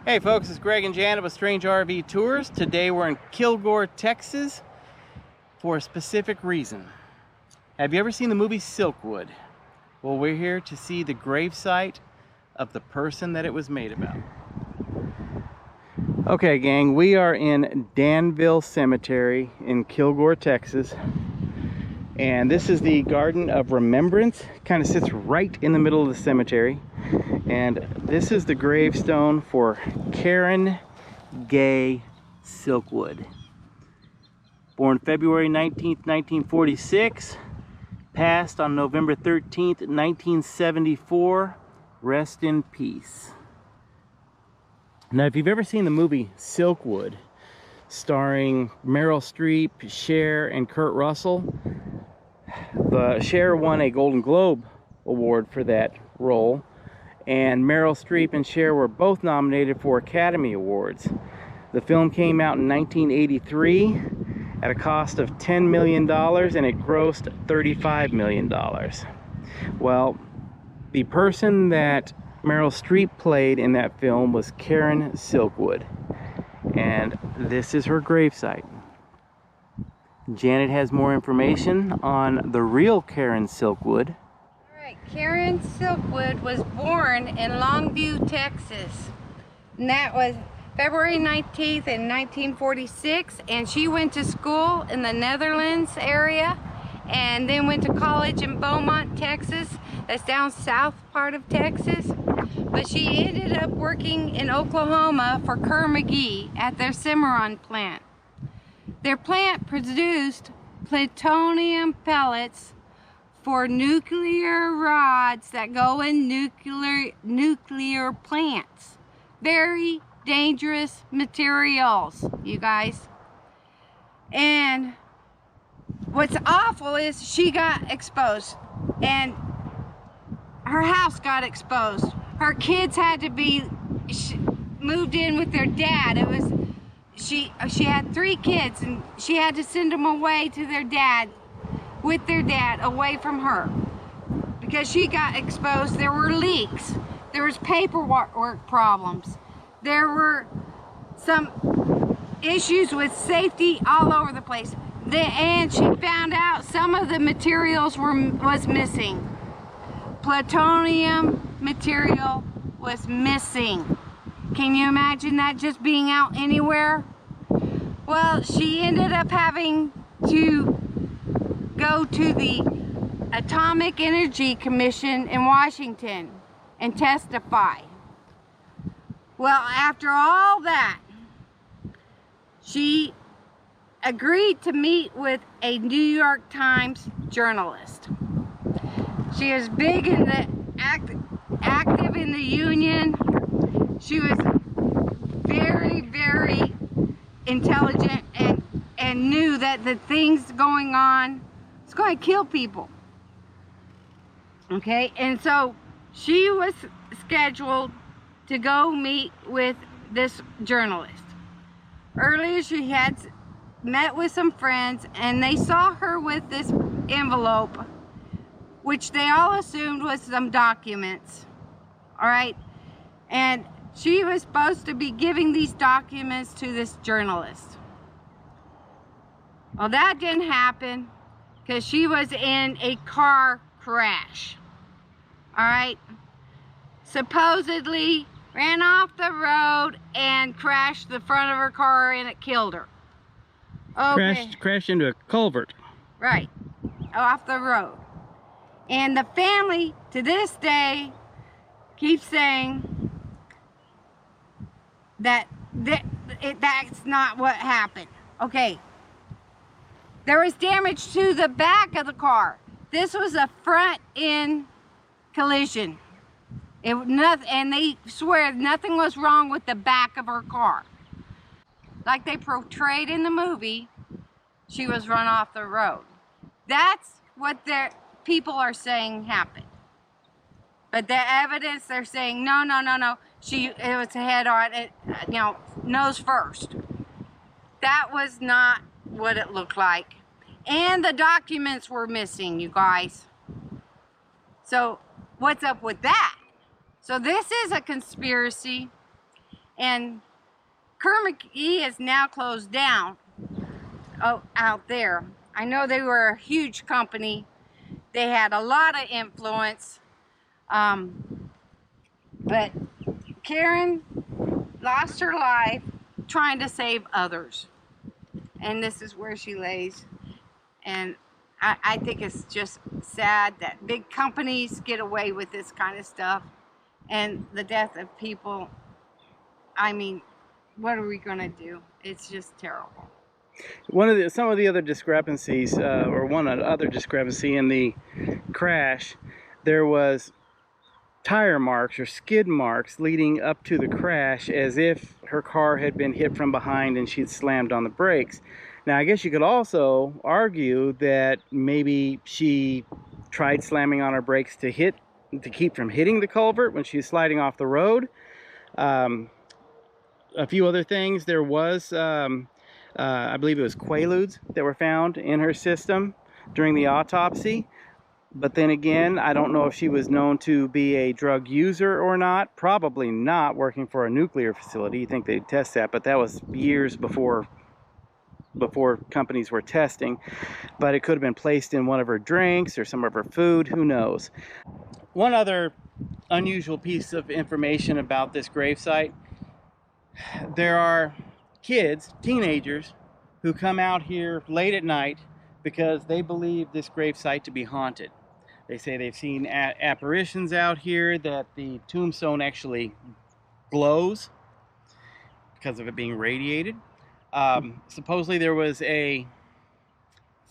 Hey folks, it's Greg and Janet with Strange RV Tours. Today we're in Kilgore, Texas for a specific reason. Have you ever seen the movie Silkwood? Well, we're here to see the gravesite of the person that it was made about. Okay gang, we are in Danville Cemetery in Kilgore, Texas. And this is the Garden of Remembrance. Kind of sits right in the middle of the cemetery. And this is the gravestone for Karen Gay Silkwood. Born February 19th, 1946. Passed on November 13th, 1974. Rest in peace. Now, if you've ever seen the movie Silkwood, starring Meryl Streep, Cher, and Kurt Russell, Cher won a Golden Globe Award for that role, and Meryl Streep and Cher were both nominated for Academy Awards. The film came out in 1983 at a cost of $10 million, and it grossed $35 million. Well, the person that Meryl Streep played in that film was Karen Silkwood, and this is her gravesite. Janet has more information on the real Karen Silkwood. All right, Karen Silkwood was born in Longview, Texas, and that was February 19th in 1946, and she went to school in the Netherlands area and then went to college in Beaumont, Texas. That's down south part of Texas. But she ended up working in Oklahoma for Kerr McGee at their Cimarron plant. Their plant produced plutonium pellets for nuclear rods that go in nuclear plants. Very dangerous materials, you guys. And what's awful is she got exposed, and her house got exposed. Her kids had to be moved in with their dad. It was she had 3 kids, and she had to send them away to their dad, with their dad, away from her, because she got exposed. There were leaks. There was paperwork problems. There were some issues with safety all over the place. And she found out some of the materials was missing. Plutonium material was missing. Can you imagine that just being out anywhere? Well, she ended up having to go to the Atomic Energy Commission in Washington and testify. Well, after all that, she agreed to meet with a New York Times journalist. She is big in the active in the union. She was very, very intelligent and knew that the things going on was going to kill people. Okay, and so she was scheduled to go meet with this journalist. Earlier she had met with some friends, and they saw her with this envelope, which they all assumed was some documents. All right, and she was supposed to be giving these documents to this journalist. Well, that didn't happen because she was in a car crash. All right, supposedly ran off the road and crashed the front of her car, and it killed her. Okay. Crashed into a culvert. Right, off the road. And the family, to this day, keeps saying that that's not what happened. Okay, there was damage to the back of the car. This was a front-end collision. And they swear nothing was wrong with the back of her car. Like they portrayed in the movie, she was run off the road. That's what their people are saying happened. But the evidence, they're saying, no. It was a head-on, nose first. That was not what it looked like. And the documents were missing, you guys. So what's up with that? So this is a conspiracy, And Kerr McGee is now closed down out there. I know they were a huge company. They had a lot of influence. But Karen lost her life trying to save others. And this is where she lays. And I think it's just sad that big companies get away with this kind of stuff. And the death of people, I mean, what are we going to do? It's just terrible. Some of the other discrepancies, or one other discrepancy in the crash, there was tire marks or skid marks leading up to the crash, as if her car had been hit from behind and she'd slammed on the brakes. Now, I guess you could also argue that maybe she tried slamming on her brakes to keep from hitting the culvert when she was sliding off the road. A few other things. There was, I believe it was Quaaludes that were found in her system during the autopsy. But then again, I don't know if she was known to be a drug user or not. Probably not, working for a nuclear facility. You think they'd test that, but that was years before companies were testing. But it could have been placed in one of her drinks or some of her food, who knows. One other unusual piece of information about this gravesite: there are kids, teenagers, who come out here late at night because they believe this gravesite to be haunted. They say they've seen apparitions out here, that the tombstone actually glows because of it being radiated. Supposedly there was a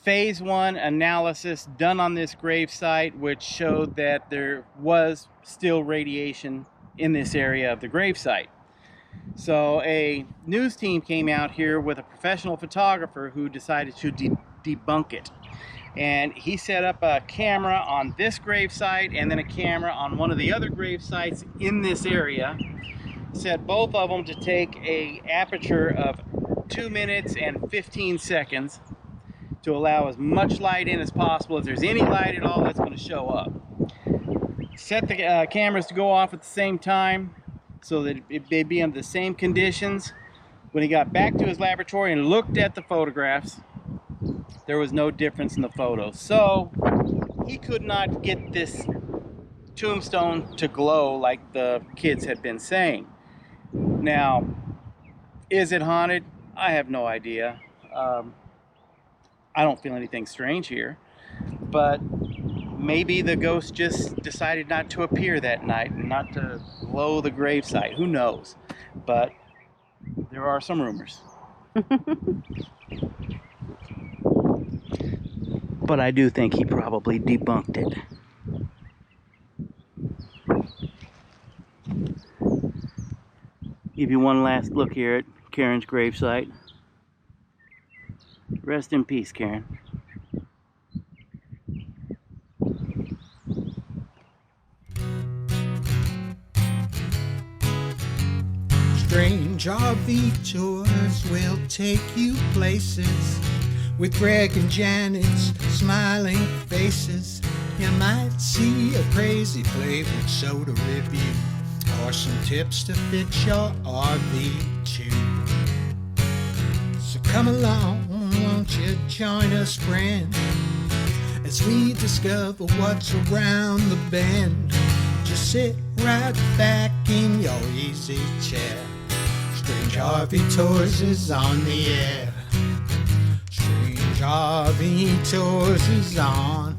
phase 1 analysis done on this gravesite which showed that there was still radiation in this area of the gravesite. So a news team came out here with a professional photographer who decided to debunk it. And he set up a camera on this gravesite and then a camera on one of the other gravesites in this area. Set both of them to take a aperture of 2 minutes and 15 seconds to allow as much light in as possible. If there's any light at all, that's going to show up. Set the cameras to go off at the same time so that they'd be under the same conditions. When he got back to his laboratory and looked at the photographs, there was no difference in the photos. So he could not get this tombstone to glow like the kids had been saying. Now, is it haunted? I have no idea. I don't feel anything strange here, but maybe the ghost just decided not to appear that night and not to glow the gravesite. Who knows? But there are some rumors. But I do think he probably debunked it. Give you one last look here at Karen's gravesite. Rest in peace, Karen. Strange RV tours will take you places with Greg and Janet's smiling faces. You might see a crazy flavored soda review or some tips to fit your RV too. So come along, won't you join us, friend, as we discover what's around the bend. Just sit right back in your easy chair. Strange RV Tours is on the air. Strange RV Tours is on